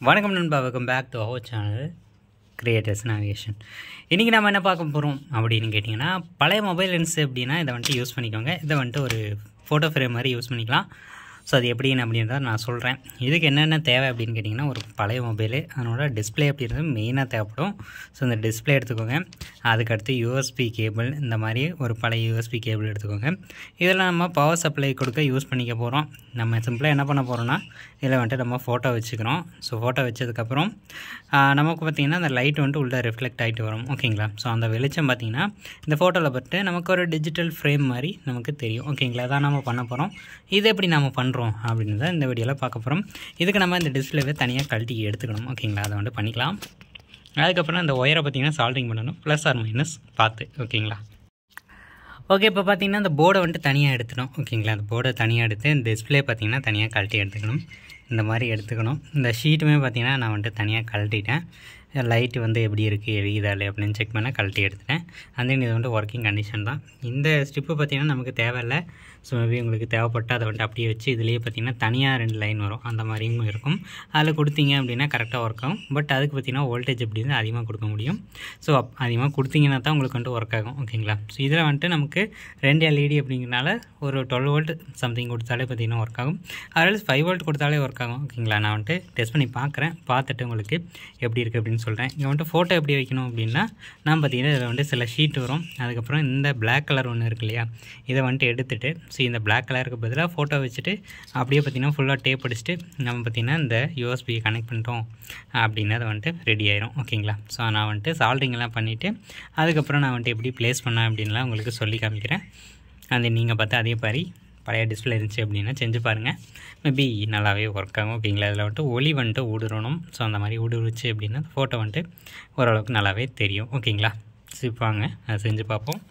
வணக்கம் நண்பா, welcome back to our channel creators navigation. இன்றைக்கி நம்ம என்ன பார்க்க போகிறோம் அப்படின்னு கேட்டிங்கன்னா, பழைய மொபைல் லென்ஸ் எப்படின்னா இதை வந்துட்டு யூஸ் பண்ணிக்கோங்க. இதை வந்துட்டு ஒரு ஃபோட்டோ ஃப்ரேம் மாதிரி யூஸ் பண்ணிக்கலாம். ஸோ அது எப்படின்னு அப்படின்றத நான் சொல்கிறேன். இதுக்கு என்னென்ன தேவை அப்படின்னு கேட்டிங்கன்னா, ஒரு பழைய மொபைலு, அதனோட டிஸ்பிளே அப்படின்றது மெயினாக தேவைப்படும். ஸோ இந்த டிஸ்பிளே எடுத்துக்கோங்க. அதுக்கடுத்து யூஎஸ்பி கேபிள், இந்த மாதிரி ஒரு பழைய யூஎஸ்பி கேபிள் எடுத்துக்கோங்க. இதெல்லாம் நம்ம பவர் சப்ளை கொடுக்க யூஸ் பண்ணிக்க போகிறோம். நம்ம சிம்பிளாக என்ன பண்ண போகிறோம்னா, இதில் வந்துட்டு நம்ம ஃபோட்டோ வச்சுக்கிறோம். ஸோ ஃபோட்டோ வச்சதுக்கப்புறம் நமக்கு பார்த்திங்கன்னா அந்த லைட் வந்துட்டு உள்ளே ரிஃப்ளெக்ட் ஆகிட்டு வரும், ஓகேங்களா. ஸோ அந்த வெளிச்சம் பார்த்திங்கன்னா இந்த ஃபோட்டோவில் பட்டு நமக்கு ஒரு டிஜிட்டல் ஃப்ரேம் மாதிரி நமக்கு தெரியும், ஓகேங்களா. அதான் நம்ம பண்ண போகிறோம். இது எப்படி நம்ம பண்ணுறோம் அப்படின்னு தான் இந்த வீடியோவில் பார்க்க போகிறோம். இதுக்கு நம்ம இந்த டிஸ்பிளேவை தனியாக கழட்டி எடுத்துக்கணும், ஓகேங்களா. அதை வந்துட்டு பண்ணிக்கலாம். அதுக்கப்புறம் இந்த ஒயரை பார்த்திங்கன்னா சால்ட்ரிங் பண்ணணும், ப்ளஸ் ஆர் மைனஸ் பார்த்து, ஓகேங்களா. ஓகே, இப்போ பார்த்திங்கன்னா இந்த போர்டை வந்துட்டு தனியாக எடுத்துக்கணும், ஓகேங்களா. அந்த போர்டை தனியாக எடுத்து இந்த டிஸ்பிளே பார்த்திங்கன்னா தனியாக கழட்டி எடுத்துக்கணும். இந்த மாதிரி எடுத்துக்கணும். இந்த ஷீட்டுமே பார்த்திங்கன்னா நான் வந்துட்டு தனியாக கழட்டிட்டேன். லைட்டு வந்து எப்படி இருக்குது, எரியுதா இல்லை அப்படின்னு செக் பண்ண கழட்டி எடுத்துட்டேன். அந்த இது வந்துட்டு ஒர்க்கிங் கண்டிஷன் தான். இந்த ஸ்டிப்பு பார்த்திங்கன்னா நமக்கு தேவையில்லை. ஸோ மேபி உங்களுக்கு தேவைப்பட்டு அதை வந்துட்டு அப்படியே வச்சு இதுலேயே பார்த்திங்கன்னா தனியாக 2 லைன் வரும், அந்த மாதிரியும் இருக்கும். அதில் கொடுத்தீங்க அப்படின்னா கரெக்டாக ஒர்க் ஆகும். பட் அதுக்கு பார்த்திங்கன்னா வோல்டேஜ் அப்படின்னு அதிகமாக கொடுக்க முடியும். ஸோ அதிகமாக கொடுத்தீங்கன்னா தான் உங்களுக்கு வந்துட்டு ஒர்க் ஆகும், ஓகேங்களா. ஸோ இதில் வந்துட்டு நமக்கு 2 LED அப்படிங்கிறனால ஒரு 12 வோல்ட் சம்திங் கொடுத்தாலே பார்த்திங்கன்னா ஒர்க் ஆகும். அதில் 5 வோல்ட் கொடுத்தாலே ஒர்க் ஆகும், ஓகேங்களா. நான் வந்துட்டு டெஸ்ட் பண்ணி பார்க்குறேன். பார்த்துட்டு உங்களுக்கு எப்படி இருக்குது அப்படின்னு சொல்கிறேன். இங்கே வந்துட்டு ஃபோட்டோ எப்படி வைக்கணும் அப்படின்னா, நான் பார்த்திங்கன்னா இதில் வந்துட்டு சில ஷீட் வரும். அதுக்கப்புறம் இந்த பிளாக் கலர் ஒன்று இருக்கு இல்லையா, இதை வந்துட்டு எடுத்துகிட்டு, ஸோ இந்த பிளாக் கலருக்கு பதிலாக ஃபோட்டோ வச்சுட்டு அப்படியே பார்த்திங்கன்னா ஃபுல்லாக டேப் அடிச்சுட்டு நம்ம பார்த்திங்கன்னா இந்த யூஎஸ்பி கனெக்ட் பண்ணிட்டோம் அப்படின்னா அதை வந்துட்டு ரெடி ஆயிரும், ஓகேங்களா. ஸோ நான் வந்துட்டு சால்ட்ரிங்கெல்லாம் பண்ணிவிட்டு அதுக்கப்புறம் நான் வந்துட்டு எப்படி ப்ளேஸ் பண்ணேன் அப்படின்லாம் உங்களுக்கு சொல்லி காமிக்கிறேன். அது நீங்கள் பார்த்து அதே மாதிரி பழைய டிஸ்பிளே இருந்துச்சு அப்படின்னா செஞ்சு பாருங்கள். மேபி நல்லாவே ஒர்க் ஆகும், ஓகேங்களா. அதில் வந்துட்டு ஒளி வந்துட்டு ஊடுறணும். ஸோ அந்த மாதிரி ஊடுருச்சு அப்படின்னா ஃபோட்டோ வந்துட்டு ஓரளவுக்கு நல்லாவே தெரியும், ஓகேங்களா. சிப்பாங்க அதை செஞ்சு பார்ப்போம்.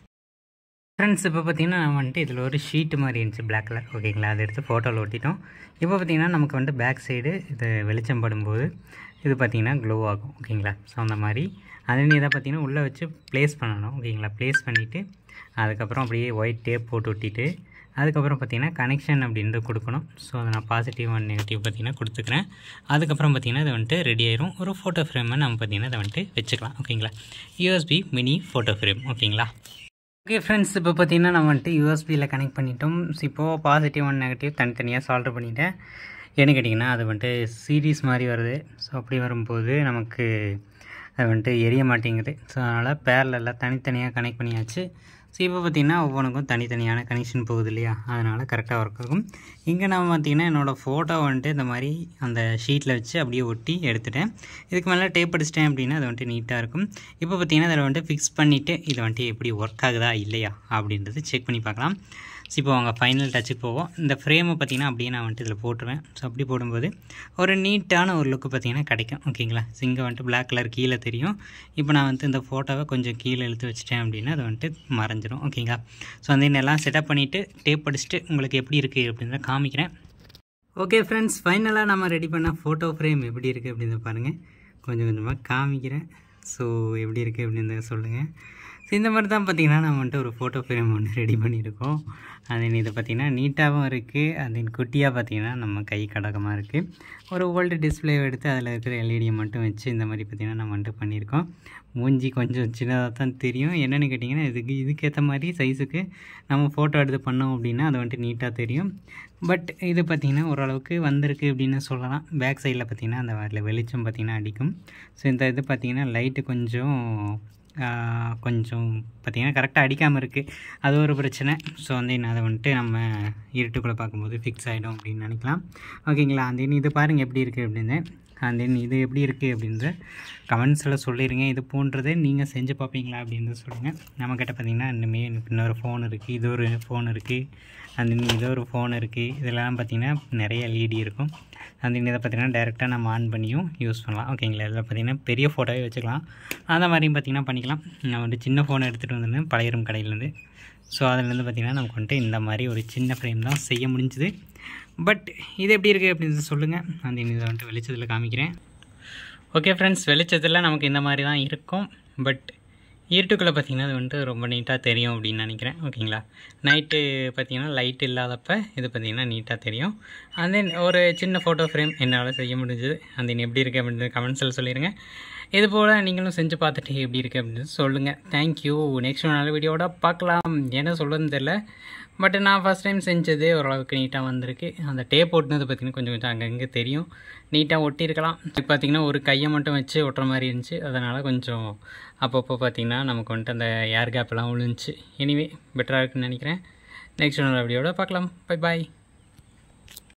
ஃப்ரெண்ட்ஸ், இப்போ பார்த்திங்கன்னா நான் வந்துட்டு இதில் ஒரு ஷீட்டு மாதிரி இருந்துச்சு பிளாக் கலர், ஓகேங்களா. அதை எடுத்து ஃபோட்டோவில் ஒட்டிட்டோம். இப்போ பார்த்திங்கன்னா நமக்கு வந்துட்டு பேக் சைடு இது வெளிச்சம் படும்போது இது பார்த்திங்கன்னா க்ளோ ஆகும், ஓகேங்களா. ஸோ அந்த மாதிரி அதை இதை பார்த்திங்கன்னா உள்ளே வச்சு ப்ளேஸ் பண்ணணும், ஓகேங்களா. ப்ளேஸ் பண்ணிவிட்டு அதுக்கப்புறம் அப்படியே ஒயிட் டேப் போட்டு ஒட்டிட்டு அதுக்கப்புறம் பார்த்திங்கன்னா கனெக்ஷன் அப்படின்றது கொடுக்கணும். ஸோ அதை நான் பாசிட்டிவ் அண்ட் நெகட்டிவ் பார்த்திங்கன்னா கொடுத்துக்கிறேன். அதுக்கப்புறம் பார்த்திங்கன்னா இது வந்துட்டு ரெடி ஆயிரும். ஒரு ஃபோட்டோ ஃப்ரேமை நம்ம பார்த்திங்கன்னா இதை வந்துட்டு வச்சுக்கலாம், ஓகேங்களா. யூஎஸ்பி மினி ஃபோட்டோ ஃப்ரேம், ஓகேங்களா. ஓகே ஃப்ரெண்ட்ஸ், இப்போ பார்த்திங்கன்னா நான் வந்துட்டு யூஎஸ்பியில் கனெக்ட் பண்ணிட்டோம். இப்போது பாசிட்டிவ் அண்ட் நெகட்டிவ் தனித்தனியாக சால்வ் பண்ணிட்டேன். ஏன்னு கேட்டிங்கன்னா அது வந்துட்டு சீரீஸ் மாதிரி வருது. ஸோ அப்படி வரும்போது நமக்கு அது வந்துட்டு எரிய மாட்டேங்குது. ஸோ அதனால் பேரலெல்லாம் தனித்தனியாக கனெக்ட் பண்ணியாச்சு. ஸோ இப்போ பார்த்திங்கன்னா ஒவ்வொன்றுக்கும் தனித்தனியான கனெக்ஷன் போகுது இல்லையா, அதனால் கரெக்டாக ஒர்க் ஆகும். இங்கே நான் பார்த்திங்கன்னா என்னோடய ஃபோட்டோ வந்துட்டு இந்த மாதிரி அந்த ஷீட்டில் வச்சு அப்படியே ஒட்டி எடுத்துட்டேன். இதுக்கு மேலே டேப் அடிச்சிட்டேன் அப்படின்னா அது வந்துட்டு நீட்டாக இருக்கும். இப்போ பார்த்திங்கன்னா அதில் வந்துட்டு ஃபிக்ஸ் பண்ணிவிட்டு இதை வந்துட்டு எப்படி ஒர்க் ஆகுதா இல்லையா அப்படின்றது செக் பண்ணி பார்க்கலாம். ஸோ இப்போ அவங்க ஃபைனல் டச்சுக்கு போவோம். இந்த ஃப்ரேமை பார்த்திங்கன்னா அப்படியே நான் வந்துட்டு இதில் போட்டுருவேன். ஸோ அப்படி போடும்போது ஒரு நீட்டான ஒரு லுக்கு பார்த்திங்கன்னா கிடைக்கும், ஓகேங்களா. ஸோ இங்கே வந்துட்டு பிளாக் கலர் கீழே தெரியும். இப்போ நான் வந்துட்டு இந்த ஃபோட்டோவை கொஞ்சம் கீழே இழுத்து வச்சிட்டேன் அப்படின்னா அது வந்துட்டு மறைஞ்சிரும், ஓகேங்களா. ஸோ அந்த எல்லாம் செட்டப் பண்ணிவிட்டு டேப் அடிச்சுட்டு உங்களுக்கு எப்படி இருக்குது அப்படின்றத காமிக்கிறேன். ஓகே ஃப்ரெண்ட்ஸ், ஃபைனலாக நம்ம ரெடி பண்ண ஃபோட்டோ ஃப்ரேம் எப்படி இருக்குது அப்படின்னு பாருங்கள். கொஞ்சம் கொஞ்சமாக காமிக்கிறேன். ஸோ எப்படி இருக்குது அப்படின்னு சொல்லுங்கள். ஸோ இந்த மாதிரி தான் பார்த்திங்கன்னா நம்ம வந்துட்டு ஒரு ஃபோட்டோ ஃப்ரேம் ஒன்று ரெடி பண்ணியிருக்கோம். அது இதை பார்த்திங்கன்னா நீட்டாகவும் இருக்குது. அது குட்டியாக பார்த்திங்கன்னா நம்ம கை கடகமாக இருக்குது. ஒரு ஓல்டு டிஸ்பிளே எடுத்து அதில் இருக்கிற எல்இடியை மட்டும் வச்சு இந்த மாதிரி பார்த்திங்கன்னா நம்ம வந்துட்டு பண்ணியிருக்கோம். மூஞ்சி கொஞ்சம் சின்னதாக தான் தெரியும். என்னென்னு கேட்டிங்கன்னா இதுக்கேற்ற மாதிரி சைஸுக்கு நம்ம ஃபோட்டோ எடுத்து பண்ணோம் அப்படின்னா அது வந்துட்டு நீட்டாக தெரியும். பட் இது பார்த்திங்கன்னா ஓரளவுக்கு வந்திருக்கு அப்படின்னு சொல்லலாம். பேக் சைடில் பார்த்திங்கன்னா அந்த வெளிச்சம் பார்த்திங்கன்னா அடிக்கும். ஸோ இந்த இது பார்த்திங்கன்னா லைட்டு கொஞ்சம் பார்த்திங்கன்னா கரெக்டாக அடிக்காமல் இருக்குது, அது ஒரு பிரச்சனை. ஸோ அதை வந்துட்டு நம்ம இருட்டுக்குள்ளே பார்க்கும்போது ஃபிக்ஸ் ஆகிடும் அப்படின்னு நினைக்கலாம், ஓகேங்களா. இது பாருங்கள் எப்படி இருக்குது அப்படின்னு. இது எப்படி இருக்குது அப்படின்ற கமெண்ட்ஸில் சொல்லிடுங்க. இது போன்றதை நீங்கள் செஞ்சு பார்ப்பீங்களா அப்படின்னு சொல்லுங்கள். நம்மக்கிட்ட பார்த்திங்கன்னா இன்னொரு ஃபோன் இருக்குது, இது ஒரு ஃபோன் இருக்குது, இது ஒரு ஃபோன் இருக்குது. இதெல்லாம் பார்த்திங்கன்னா நிறைய LED இருக்கும். இதை பார்த்திங்கன்னா டேரெக்டாக நம்ம ஆன் பண்ணியும் யூஸ் பண்ணலாம், ஓகேங்களா. இதில் பார்த்திங்கன்னா பெரிய ஃபோட்டோவே வச்சுக்கலாம். அந்த மாதிரியும் பார்த்திங்கன்னா பண்ணிக்கலாம். நான் வந்துட்டு சின்ன ஃபோனை எடுத்துகிட்டு வந்துருந்தேன் பழையரும் கடையிலேருந்து. ஸோ அதிலேருந்து பார்த்திங்கன்னா நமக்கு வந்துட்டு இந்த மாதிரி ஒரு சின்ன ஃப்ரேம் தான் செய்ய முடிஞ்சுது. பட் இது எப்படி இருக்குது அப்படின்னு சொல்லுங்கள். இதை வந்துட்டு வெளிச்சத்தில் காமிக்கிறேன். ஓகே ஃப்ரெண்ட்ஸ், வெளிச்சத்தில் நமக்கு இந்த மாதிரி தான் இருக்கும். பட் இருட்டுக்குள்ளே பார்த்திங்கன்னா அது வந்துட்டு ரொம்ப நீட்டாக தெரியும் அப்படின்னு நினைக்கிறேன். ஓகேங்களா, நைட்டு பார்த்திங்கன்னா லைட் இல்லாதப்ப இது பார்த்திங்கன்னா நீட்டாக தெரியும். அண்ட் தென் ஒரு சின்ன ஃபோட்டோ ஃப்ரேம் என்னால் செய்ய முடிஞ்சது. அண்ட் தென் எப்படி இருக்குது அப்படின்னு கமெண்ட்ஸில் சொல்லிடுங்க. இது போல் நீங்களும் செஞ்சு பார்த்துட்டு எப்படி இருக்குது அப்படின்னு சொல்லுங்கள். தேங்க்யூ. நெக்ஸ்ட் ஒரு நல்ல வீடியோவோட பார்க்கலாம். என்ன சொல்கிறதுன்னு தெரில, பட் நான் ஃபஸ்ட் டைம் செஞ்சது ஓரளவுக்கு நீட்டாக வந்திருக்கு. அந்த டேப் ஒட்டினது பார்த்திங்கன்னா கொஞ்சம் கொஞ்சம் அங்கங்கே தெரியும், நீட்டாக ஒட்டியிருக்கலாம். இப்போ பார்த்திங்கன்னா ஒரு கையை மட்டும் வச்சு ஒட்டுற மாதிரி இருந்துச்சு. அதனால் கொஞ்சம் அப்பப்போ பார்த்திங்கன்னா நமக்கு வந்துட்டு அந்த ஏர் கேப்லாம் விழுந்துச்சு. எனிவே பெட்டராக இருக்குன்னு நினைக்கிறேன். நெக்ஸ்ட் ஒரு நல்ல வீடியோவோட பார்க்கலாம். Bye bye.